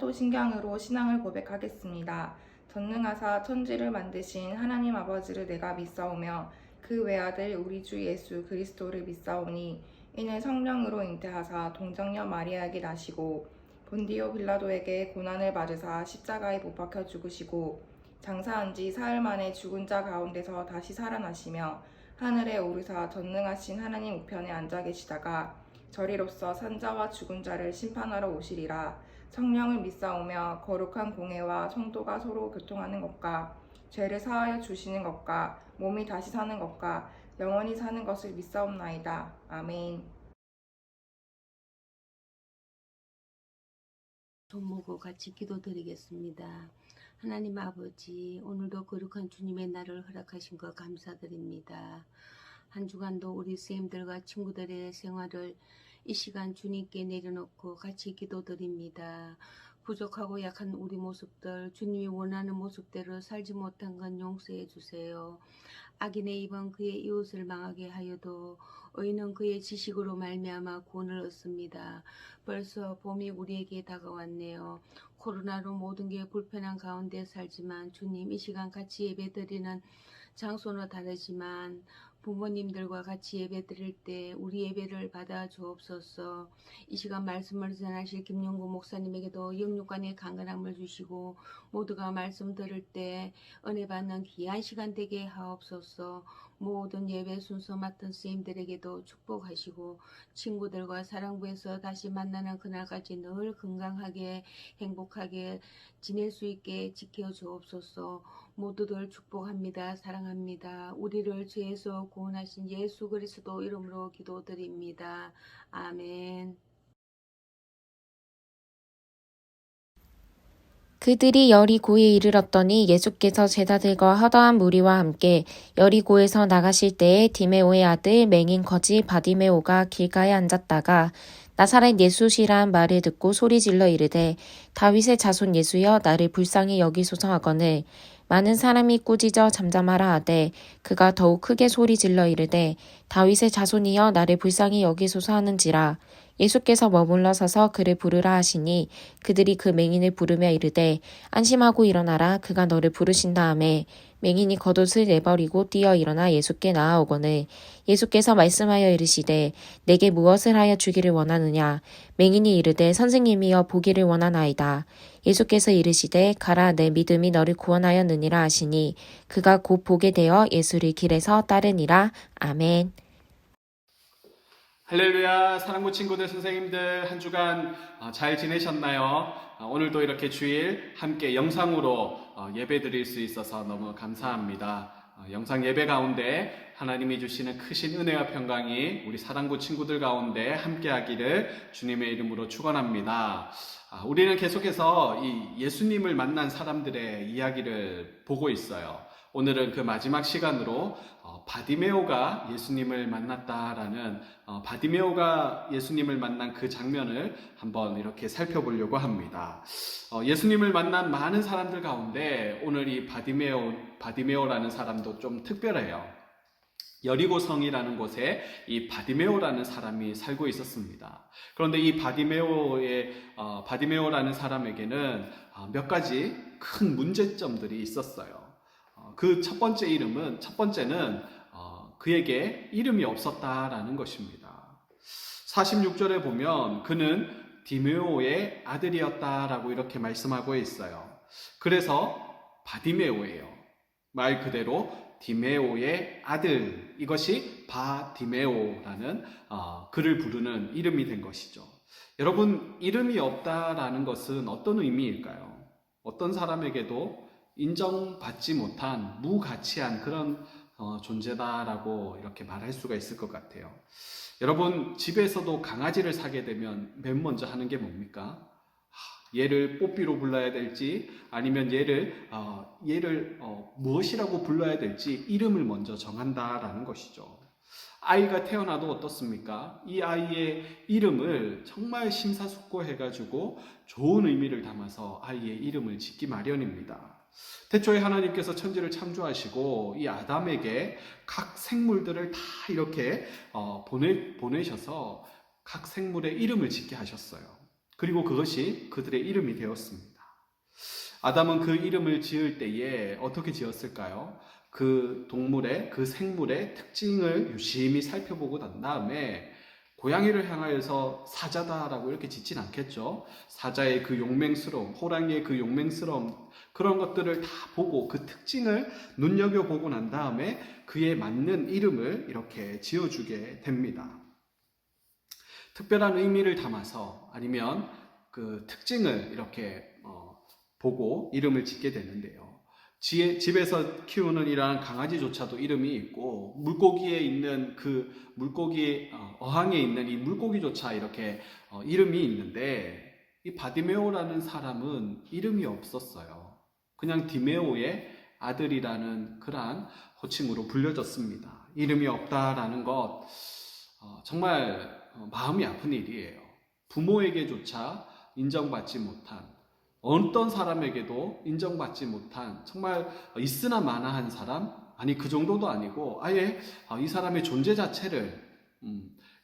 사도신경으로 신앙을 고백하겠습니다. 전능하사 천지를 만드신 하나님 아버지를 내가 믿사오며 그 외아들 우리 주 예수 그리스도를 믿사오니 이는 성령으로 잉태하사 동정녀 마리아에게 나시고 본디오 빌라도에게 고난을 받으사 십자가에 못 박혀 죽으시고 장사한 지 사흘 만에 죽은 자 가운데서 다시 살아나시며 하늘에 오르사 전능하신 하나님 우편에 앉아 계시다가 저리로서 산자와 죽은 자를 심판하러 오시리라. 성령을 믿사오며 거룩한 공회와 성도가 서로 교통하는 것과 죄를 사하여 주시는 것과 몸이 다시 사는 것과 영원히 사는 것을 믿사옵나이다. 아멘. 손 모고 같이 기도드리겠습니다. 하나님 아버지, 오늘도 거룩한 주님의 날을 허락하신 것 감사드립니다. 한 주간도 우리 선생님들과 친구들의 생활을 이 시간 주님께 내려놓고 같이 기도드립니다. 부족하고 약한 우리 모습들, 주님이 원하는 모습대로 살지 못한 건 용서해 주세요. 악인의 입은 그의 이웃을 망하게 하여도 의인은 그의 지식으로 말미암아 구원을 얻습니다. 벌써 봄이 우리에게 다가왔네요. 코로나로 모든 게 불편한 가운데 살지만 주님, 이 시간 같이 예배드리는 장소는 다르지만 부모님들과 같이 예배 드릴 때 우리 예배를 받아 주옵소서. 이 시간 말씀을 전하실 김용구 목사님에게도 영육간의 강건함을 주시고 모두가 말씀 들을 때 은혜 받는 귀한 시간 되게 하옵소서. 모든 예배 순서 맡은 스님들에게도 축복하시고 친구들과 사랑부에서 다시 만나는 그날까지 늘 건강하게 행복하게 지낼 수 있게 지켜주옵소서. 모두들 축복합니다. 사랑합니다. 우리를 죄에서 구원하신 예수 그리스도 이름으로 기도드립니다. 아멘. 그들이 여리고에 이르렀더니 예수께서 제자들과 허다한 무리와 함께 여리고에서 나가실 때에 디메오의 아들 맹인 거지 바디메오가 길가에 앉았다가 나사렛 예수시란 말을 듣고 소리질러 이르되 다윗의 자손 예수여 나를 불쌍히 여기소서 하거늘 많은 사람이 꾸짖어 잠잠하라 하되 그가 더욱 크게 소리질러 이르되 다윗의 자손이여 나를 불쌍히 여기소서 하는지라. 예수께서 머물러 서서 그를 부르라 하시니 그들이 그 맹인을 부르며 이르되 안심하고 일어나라 그가 너를 부르신다 하매 맹인이 겉옷을 내버리고 뛰어 일어나 예수께 나아오거늘 예수께서 말씀하여 이르시되 내게 무엇을 하여 주기를 원하느냐. 맹인이 이르되 선생님이여 보기를 원하나이다. 예수께서 이르시되 가라 내 믿음이 너를 구원하였느니라 하시니 그가 곧 보게 되어 예수를 길에서 따르니라. 아멘. 할렐루야. 사랑부 친구들, 선생님들 한 주간 잘 지내셨나요? 오늘도 이렇게 주일 함께 영상으로 예배 드릴 수 있어서 너무 감사합니다. 영상 예배 가운데 하나님이 주시는 크신 은혜와 평강이 우리 사랑부 친구들 가운데 함께 하기를 주님의 이름으로 축원합니다. 우리는 계속해서 이 예수님을 만난 사람들의 이야기를 보고 있어요. 오늘은 그 마지막 시간으로 바디메오가 예수님을 만났다라는 바디메오가 예수님을 만난 그 장면을 한번 이렇게 살펴보려고 합니다. 예수님을 만난 많은 사람들 가운데 오늘 이 바디메오라는 사람도 좀 특별해요. 여리고성이라는 곳에 이 바디메오라는 사람이 살고 있었습니다. 그런데 이 바디메오라는 사람에게는 몇 가지 큰 문제점들이 있었어요. 그 첫 번째는 그에게 이름이 없었다라는 것입니다. 46절에 보면 그는 디메오의 아들이었다라고 이렇게 말씀하고 있어요. 그래서 바디메오예요. 말 그대로 디메오의 아들, 이것이 바디메오라는 그를 부르는 이름이 된 것이죠. 여러분, 이름이 없다라는 것은 어떤 의미일까요? 어떤 사람에게도 인정받지 못한 무가치한 그런 존재다라고 이렇게 말할 수가 있을 것 같아요. 여러분, 집에서도 강아지를 사게 되면 맨 먼저 하는 게 뭡니까? 얘를 뽀삐로 불러야 될지 아니면 얘를 무엇이라고 불러야 될지 이름을 먼저 정한다라는 것이죠. 아이가 태어나도 어떻습니까? 이 아이의 이름을 정말 심사숙고해가지고 좋은 의미를 담아서 아이의 이름을 짓기 마련입니다. 태초에 하나님께서 천지를 창조하시고 이 아담에게 각 생물들을 다 이렇게 보내셔서 각 생물의 이름을 짓게 하셨어요. 그리고 그것이 그들의 이름이 되었습니다. 아담은 그 이름을 지을 때에 어떻게 지었을까요? 그 동물의, 그 생물의 특징을 유심히 살펴보고 난 다음에 고양이를 향하여서 사자다라고 이렇게 짓진 않겠죠. 사자의 그 용맹스러움, 호랑이의 그 용맹스러움, 그런 것들을 다 보고 그 특징을 눈여겨보고 난 다음에 그에 맞는 이름을 이렇게 지어주게 됩니다. 특별한 의미를 담아서 아니면 그 특징을 이렇게 보고 이름을 짓게 되는데요. 집에서 키우는 이러한 강아지조차도 이름이 있고, 물고기에 있는 그 물고기 어항에 있는 이 물고기조차 이렇게 이름이 있는데, 이 바디메오라는 사람은 이름이 없었어요. 그냥 디메오의 아들이라는 그러한 호칭으로 불려졌습니다. 이름이 없다라는 것 정말 마음이 아픈 일이에요. 부모에게조차 인정받지 못한, 어떤 사람에게도 인정받지 못한, 정말 있으나 마나한 사람, 아니 그 정도도 아니고 아예 이 사람의 존재 자체를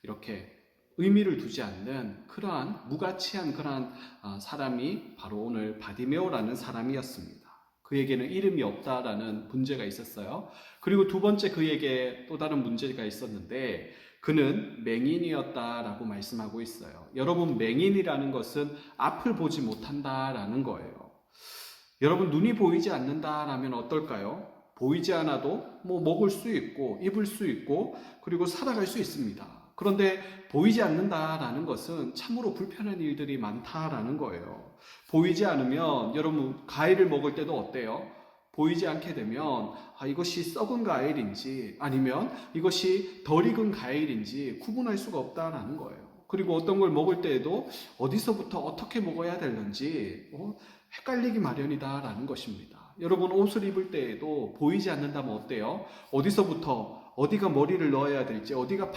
이렇게 의미를 두지 않는 그러한 무가치한 그러한 사람이 바로 오늘 바디메오라는 사람이었습니다. 그에게는 이름이 없다라는 문제가 있었어요. 그리고 두 번째, 그에게 또 다른 문제가 있었는데 그는 맹인이었다라고 말씀하고 있어요. 여러분, 맹인이라는 것은 앞을 보지 못한다라는 거예요. 여러분, 눈이 보이지 않는다라면 어떨까요? 보이지 않아도 먹을 수 있고 입을 수 있고 그리고 살아갈 수 있습니다. 그런데 보이지 않는다라는 것은 참으로 불편한 일들이 많다라는 거예요. 보이지 않으면 여러분, 과일을 먹을 때도 어때요? 보이지 않게 되면 이것이 썩은 과일인지 아니면 이것이 덜 익은 과일인지 구분할 수가 없다라는 거예요. 그리고 어떤 걸 먹을 때에도 어디서부터 어떻게 먹어야 되는지 헷갈리기 마련이다라는 것입니다. 여러분, 옷을 입을 때에도 보이지 않는다면 어때요? 어디서부터 어디가 머리를 넣어야 될지, 어디가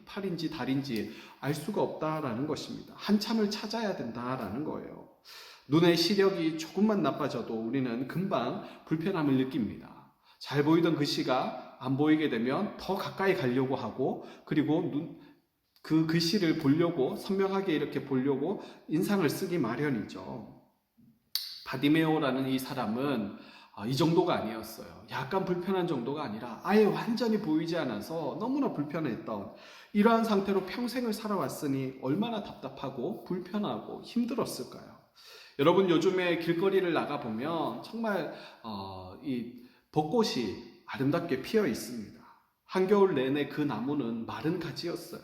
팔인지 다리인지 알 수가 없다라는 것입니다. 한참을 찾아야 된다라는 거예요. 눈의 시력이 조금만 나빠져도 우리는 금방 불편함을 느낍니다. 잘 보이던 글씨가 안 보이게 되면 더 가까이 가려고 하고, 그리고 그 글씨를 보려고, 선명하게 이렇게 보려고 인상을 쓰기 마련이죠. 바디메오라는 이 사람은 이 정도가 아니었어요. 약간 불편한 정도가 아니라 아예 완전히 보이지 않아서 너무나 불편했던 이러한 상태로 평생을 살아왔으니 얼마나 답답하고 불편하고 힘들었을까요? 여러분, 요즘에 길거리를 나가보면 정말 이 벚꽃이 아름답게 피어 있습니다. 한겨울 내내 그 나무는 마른 가지였어요.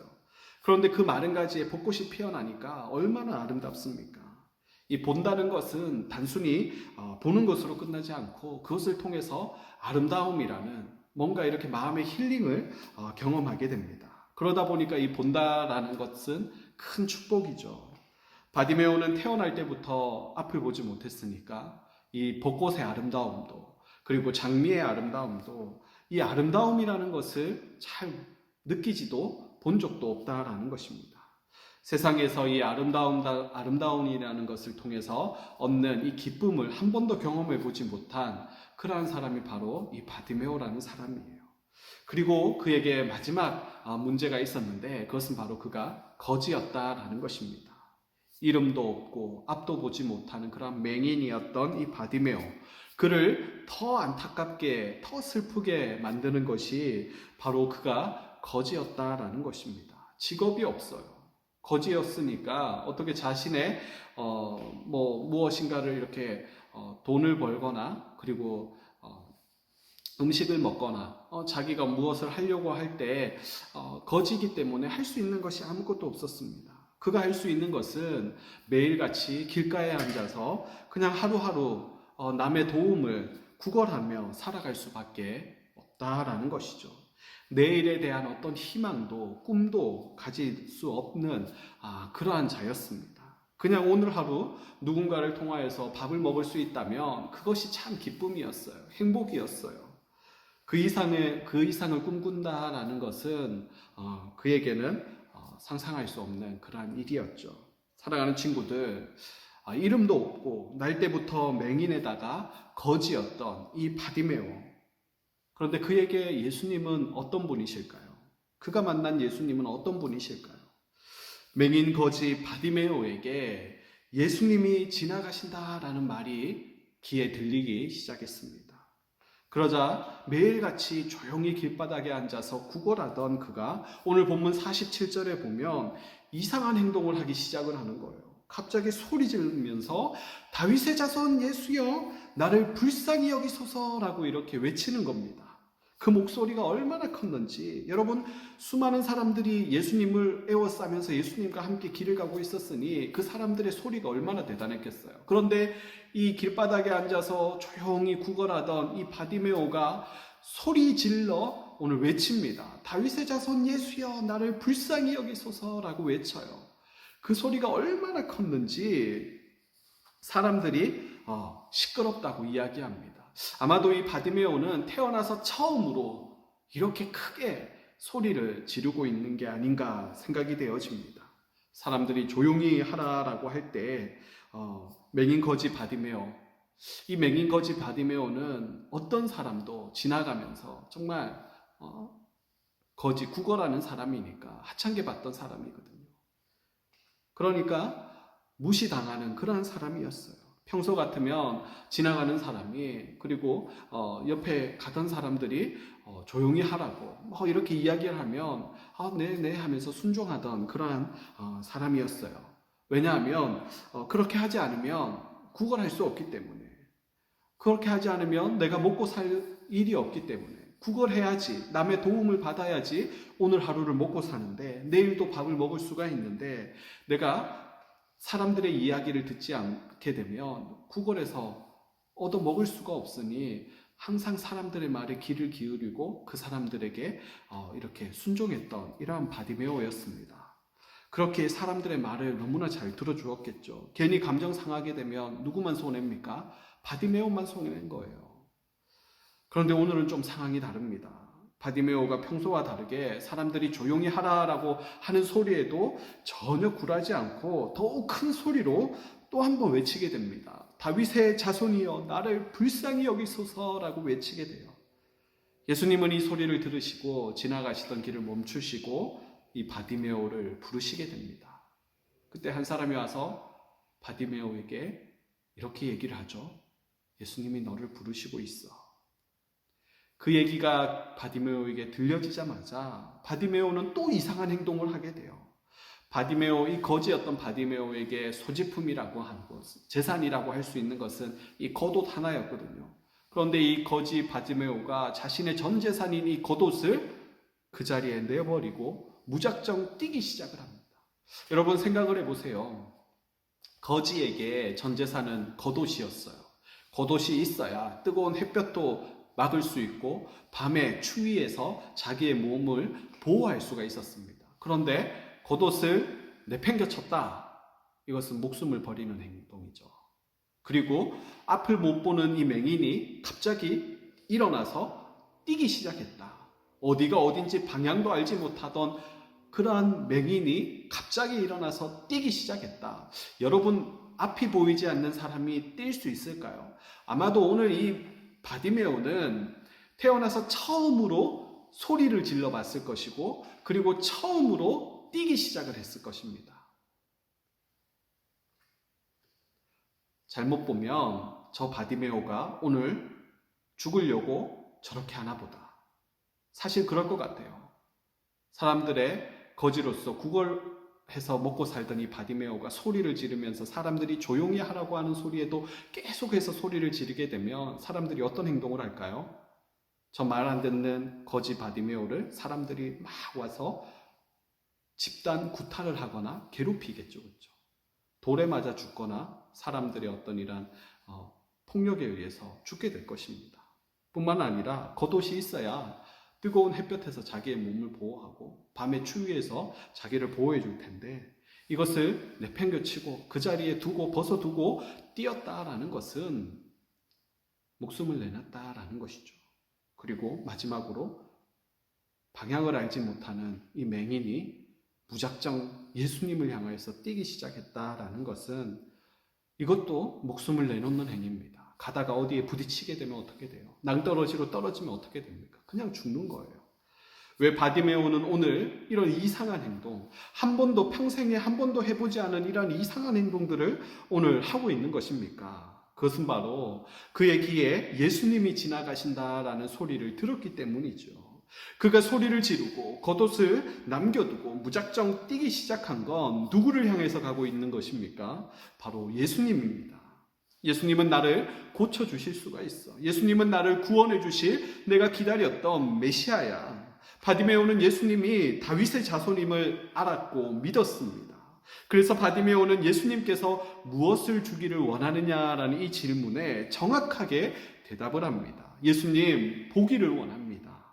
그런데 그 마른 가지에 벚꽃이 피어나니까 얼마나 아름답습니까? 이 본다는 것은 단순히 보는 것으로 끝나지 않고 그것을 통해서 아름다움이라는 뭔가 이렇게 마음의 힐링을 경험하게 됩니다. 그러다 보니까 이 본다라는 것은 큰 축복이죠. 바디메오는 태어날 때부터 앞을 보지 못했으니까 이 벚꽃의 아름다움도, 그리고 장미의 아름다움도, 이 아름다움이라는 것을 잘 느끼지도 본 적도 없다라는 것입니다. 세상에서 이 아름다움이라는 것을 통해서 얻는 이 기쁨을 한 번도 경험해 보지 못한 그러한 사람이 바로 이 바디메오라는 사람이에요. 그리고 그에게 마지막 문제가 있었는데 그것은 바로 그가 거지였다라는 것입니다. 이름도 없고 앞도 보지 못하는 그런 맹인이었던 이 바디메오, 그를 더 안타깝게, 더 슬프게 만드는 것이 바로 그가 거지였다라는 것입니다. 직업이 없어요. 거지였으니까 어떻게 자신의 무엇인가를 이렇게 돈을 벌거나 그리고 음식을 먹거나 자기가 무엇을 하려고 할 때 거지이기 때문에 할 수 있는 것이 아무것도 없었습니다. 그가 할 수 있는 것은 매일같이 길가에 앉아서 그냥 하루하루 남의 도움을 구걸하며 살아갈 수밖에 없다라는 것이죠. 내일에 대한 어떤 희망도 꿈도 가질 수 없는 그러한 자였습니다. 그냥 오늘 하루 누군가를 통하여서 밥을 먹을 수 있다면 그것이 참 기쁨이었어요. 행복이었어요. 그 이상을 꿈꾼다라는 것은 그에게는 상상할 수 없는 그러한 일이었죠. 사랑하는 친구들, 이름도 없고 날 때부터 맹인에다가 거지였던 이 바디메오, 그런데 그에게 예수님은 어떤 분이실까요? 그가 만난 예수님은 어떤 분이실까요? 맹인 거지 바디메오에게 예수님이 지나가신다라는 말이 귀에 들리기 시작했습니다. 그러자 매일같이 조용히 길바닥에 앉아서 구걸하던 그가 오늘 본문 47절에 보면 이상한 행동을 하기 시작을 하는 거예요. 갑자기 소리 지르면서 다윗의 자손 예수여 나를 불쌍히 여기소서라고 이렇게 외치는 겁니다. 그 목소리가 얼마나 컸는지 여러분, 수많은 사람들이 예수님을 에워싸면서 예수님과 함께 길을 가고 있었으니 그 사람들의 소리가 얼마나 대단했겠어요. 그런데 이 길바닥에 앉아서 조용히 구걸하던 이 바디메오가 소리 질러 오늘 외칩니다. 다윗의 자손 예수여 나를 불쌍히 여기소서라고 외쳐요. 그 소리가 얼마나 컸는지 사람들이 시끄럽다고 이야기합니다. 아마도 이 바디메오는 태어나서 처음으로 이렇게 크게 소리를 지르고 있는 게 아닌가 생각이 되어집니다. 사람들이 조용히 하라라고 할 때 맹인 거지 바디메오, 이 맹인 거지 바디메오는 어떤 사람도 지나가면서 정말 거지 구걸하는 사람이니까 하찮게 봤던 사람이거든요. 그러니까 무시당하는 그런 사람이었어요. 평소 같으면 지나가는 사람이 그리고 옆에 가던 사람들이 조용히 하라고 이렇게 이야기를 하면 네네 하면서 순종하던 그러한 사람이었어요. 왜냐하면 그렇게 하지 않으면 구걸할 수 없기 때문에, 그렇게 하지 않으면 내가 먹고 살 일이 없기 때문에 구걸해야지, 남의 도움을 받아야지 오늘 하루를 먹고 사는데 내일도 밥을 먹을 수가 있는데 내가 사람들의 이야기를 듣지 않게 되면 구걸해서 얻어 먹을 수가 없으니 항상 사람들의 말에 귀를 기울이고 그 사람들에게 이렇게 순종했던 이러한 바디메오였습니다. 그렇게 사람들의 말을 너무나 잘 들어주었겠죠. 괜히 감정 상하게 되면 누구만 손해입니까? 바디메오만 손해낸 거예요. 그런데 오늘은 좀 상황이 다릅니다. 바디메오가 평소와 다르게 사람들이 조용히 하라라고 하는 소리에도 전혀 굴하지 않고 더욱 큰 소리로 또 한 번 외치게 됩니다. 다윗의 자손이여 나를 불쌍히 여기소서라고 외치게 돼요. 예수님은 이 소리를 들으시고 지나가시던 길을 멈추시고 이 바디메오를 부르시게 됩니다. 그때 한 사람이 와서 바디메오에게 이렇게 얘기를 하죠. 예수님이 너를 부르시고 있어. 그 얘기가 바디메오에게 들려지자마자 바디메오는 또 이상한 행동을 하게 돼요. 바디메오, 이 거지였던 바디메오에게 소지품이라고 하는 것, 재산이라고 할 수 있는 것은 이 겉옷 하나였거든요. 그런데 이 거지 바디메오가 자신의 전 재산인 이 겉옷을 그 자리에 내버리고 무작정 뛰기 시작을 합니다. 여러분 생각을 해보세요. 거지에게 전 재산은 겉옷이었어요. 겉옷이 있어야 뜨거운 햇볕도 막을 수 있고 밤에 추위에서 자기의 몸을 보호할 수가 있었습니다. 그런데 겉옷을 내팽겨쳤다. 이것은 목숨을 버리는 행동이죠. 그리고 앞을 못 보는 이 맹인이 갑자기 일어나서 뛰기 시작했다. 어디가 어딘지 방향도 알지 못하던 그러한 맹인이 갑자기 일어나서 뛰기 시작했다. 여러분, 앞이 보이지 않는 사람이 뛸 수 있을까요? 아마도 오늘 이 바디메오는 태어나서 처음으로 소리를 질러 봤을 것이고 그리고 처음으로 뛰기 시작을 했을 것입니다. 잘못 보면 저 바디메오가 오늘 죽으려고 저렇게 하나 보다. 사실 그럴 것 같아요. 사람들의 거지로서 구걸해서 먹고 살던 이 바디메오가 소리를 지르면서 사람들이 조용히 하라고 하는 소리에도 계속해서 소리를 지르게 되면 사람들이 어떤 행동을 할까요? 저 말 안 듣는 거지 바디메오를 사람들이 막 와서 집단 구타를 하거나 괴롭히겠죠. 그렇죠? 돌에 맞아 죽거나 사람들의 어떤 이런 폭력에 의해서 죽게 될 것입니다. 뿐만 아니라 겉옷이 있어야 뜨거운 햇볕에서 자기의 몸을 보호하고 밤의 추위에서 자기를 보호해 줄 텐데 이것을 내팽겨치고 그 자리에 두고 벗어두고 뛰었다라는 것은 목숨을 내놨다라는 것이죠. 그리고 마지막으로 방향을 알지 못하는 이 맹인이 무작정 예수님을 향해서 뛰기 시작했다라는 것은 이것도 목숨을 내놓는 행위입니다. 가다가 어디에 부딪히게 되면 어떻게 돼요? 낭떠러지로 떨어지면 어떻게 됩니까? 그냥 죽는 거예요. 왜 바디메오는 오늘 이런 이상한 행동, 한 번도 평생에 한 번도 해보지 않은 이런 이상한 행동들을 오늘 하고 있는 것입니까? 그것은 바로 그의 귀에 예수님이 지나가신다라는 소리를 들었기 때문이죠. 그가 소리를 지르고 겉옷을 남겨두고 무작정 뛰기 시작한 건 누구를 향해서 가고 있는 것입니까? 바로 예수님입니다. 예수님은 나를 고쳐주실 수가 있어. 예수님은 나를 구원해 주실 내가 기다렸던 메시아야. 바디메오는 예수님이 다윗의 자손임을 알았고 믿었습니다. 그래서 바디메오는 예수님께서 무엇을 주기를 원하느냐라는 이 질문에 정확하게 대답을 합니다. 예수님, 보기를 원합니다.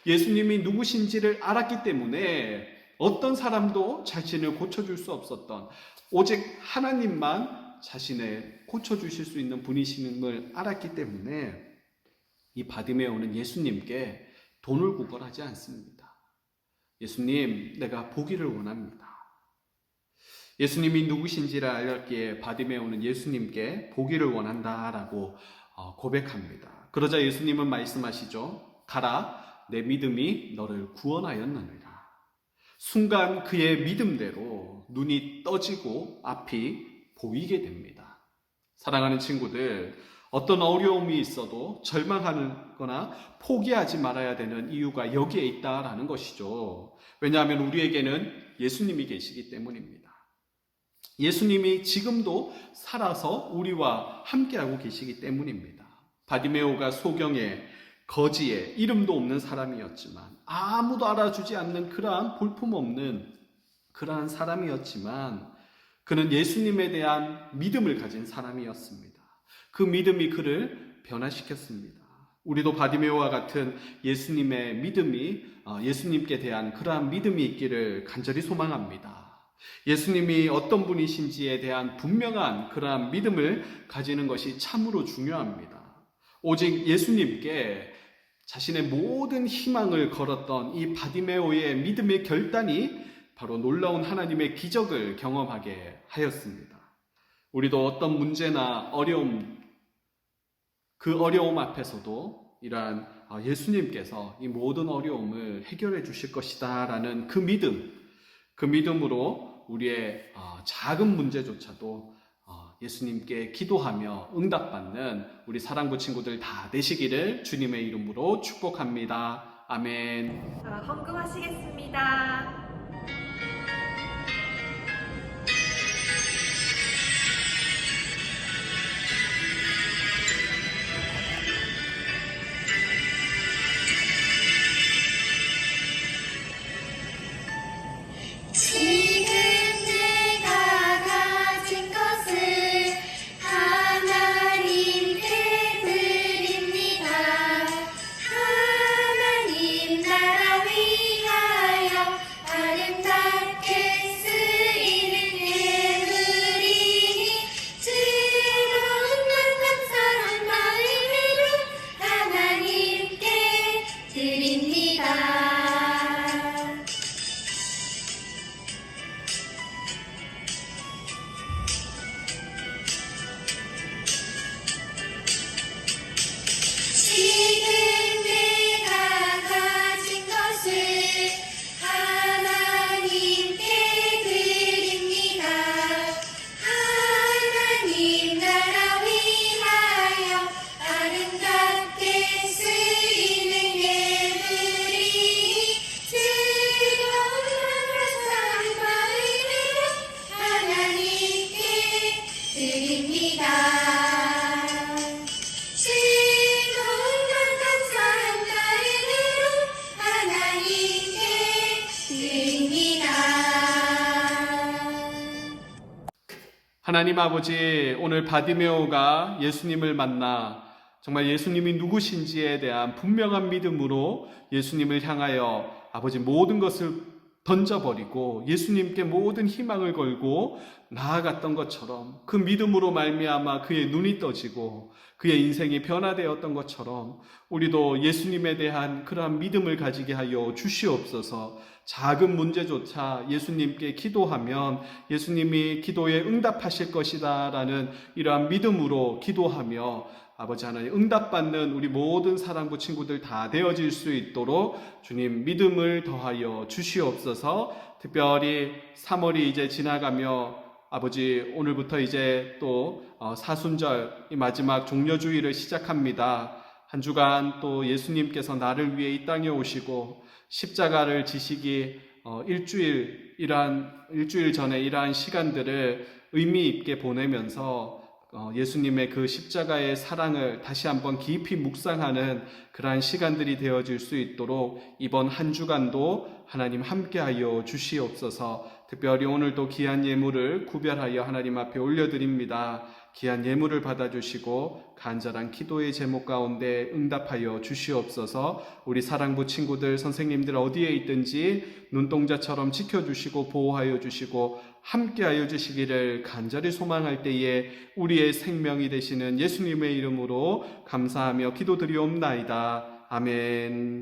예수님이 누구신지를 알았기 때문에 어떤 사람도 자신을 고쳐줄 수 없었던, 오직 하나님만 자신을 고쳐주실 수 있는 분이심을 알았기 때문에 이 바디메오는 예수님께 돈을 구걸하지 않습니다. 예수님, 내가 보기를 원합니다. 예수님이 누구신지를 알기에 바디메오는 예수님께 보기를 원한다라고 고백합니다. 그러자 예수님은 말씀하시죠. 가라, 내 믿음이 너를 구원하였느니라. 순간 그의 믿음대로 눈이 떠지고 앞이 보이게 됩니다. 사랑하는 친구들, 어떤 어려움이 있어도 절망하거나 포기하지 말아야 되는 이유가 여기에 있다라는 것이죠. 왜냐하면 우리에게는 예수님이 계시기 때문입니다. 예수님이 지금도 살아서 우리와 함께하고 계시기 때문입니다. 바디메오가 소경에 거지에 이름도 없는 사람이었지만, 아무도 알아주지 않는 그러한 볼품없는 그러한 사람이었지만, 그는 예수님에 대한 믿음을 가진 사람이었습니다. 그 믿음이 그를 변화시켰습니다. 우리도 바디메오와 같은 예수님의 믿음이, 예수님께 대한 그러한 믿음이 있기를 간절히 소망합니다. 예수님이 어떤 분이신지에 대한 분명한 그러한 믿음을 가지는 것이 참으로 중요합니다. 오직 예수님께 자신의 모든 희망을 걸었던 이 바디메오의 믿음의 결단이 바로 놀라운 하나님의 기적을 경험하게 하였습니다. 우리도 어떤 문제나 어려움, 그 어려움 앞에서도 이러한 예수님께서 이 모든 어려움을 해결해 주실 것이다 라는 그 믿음으로 우리의 작은 문제조차도 예수님께 기도하며 응답받는 우리 사랑부 친구들 다 되시기를 주님의 이름으로 축복합니다. 아멘. 헌금하시겠습니다. 지금 내가 가진 것을 하나님께 드립니다. 하나님 나라 위하여 아름답게 쓰이는 예물이니 즐거운 감사한 마음으로 하나님께 드립니다. 지금 내가 가진 것을 하나님께 드립니다. 하나님 나라 위하여 아름답게 쓰이는 예물이 즐거운 감사한 마음으로 하나님께 드립니다. 하나님 아버지, 오늘 바디메오가 예수님을 만나 정말 예수님이 누구신지에 대한 분명한 믿음으로 예수님을 향하여 아버지 모든 것을 던져버리고 예수님께 모든 희망을 걸고 나아갔던 것처럼, 그 믿음으로 말미암아 그의 눈이 떠지고 그의 인생이 변화되었던 것처럼 우리도 예수님에 대한 그러한 믿음을 가지게 하여 주시옵소서. 작은 문제조차 예수님께 기도하면 예수님이 기도에 응답하실 것이다 라는 이러한 믿음으로 기도하며 아버지 하나님 응답받는 우리 모든 사랑부 친구들 다 되어질 수 있도록 주님 믿음을 더하여 주시옵소서. 특별히 3월이 이제 지나가며 아버지 오늘부터 이제 또 사순절 이 마지막 종려주의를 시작합니다. 한 주간 또 예수님께서 나를 위해 이 땅에 오시고 십자가를 지시기 일주일 전에 이러한 시간들을 의미 있게 보내면서 예수님의 그 십자가의 사랑을 다시 한번 깊이 묵상하는 그러한 시간들이 되어질 수 있도록 이번 한 주간도 하나님 함께하여 주시옵소서. 특별히 오늘도 귀한 예물을 구별하여 하나님 앞에 올려드립니다. 귀한 예물을 받아주시고 간절한 기도의 제목 가운데 응답하여 주시옵소서. 우리 사랑부 친구들, 선생님들 어디에 있든지 눈동자처럼 지켜주시고 보호하여 주시고 함께하여 주시기를 간절히 소망할 때에 우리의 생명이 되시는 예수님의 이름으로 감사하며 기도드리옵나이다. 아멘.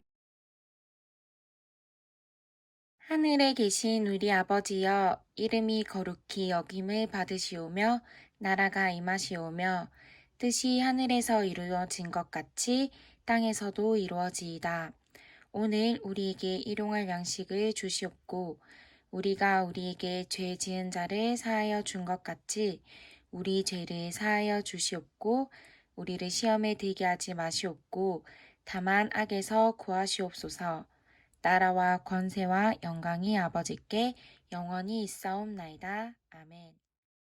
하늘에 계신 우리 아버지여, 이름이 거룩히 여김을 받으시오며 나라가 임하시오며 뜻이 하늘에서 이루어진 것 같이 땅에서도 이루어지이다. 오늘 우리에게 일용할 양식을 주시옵고 우리가 우리에게 죄 지은 자를 사하여 준 것 같이 우리 죄를 사하여 주시옵고 우리를 시험에 들게 하지 마시옵고 다만 악에서 구하시옵소서. 나라와 권세와 영광이 아버지께 영원히 있사옵나이다. 아멘.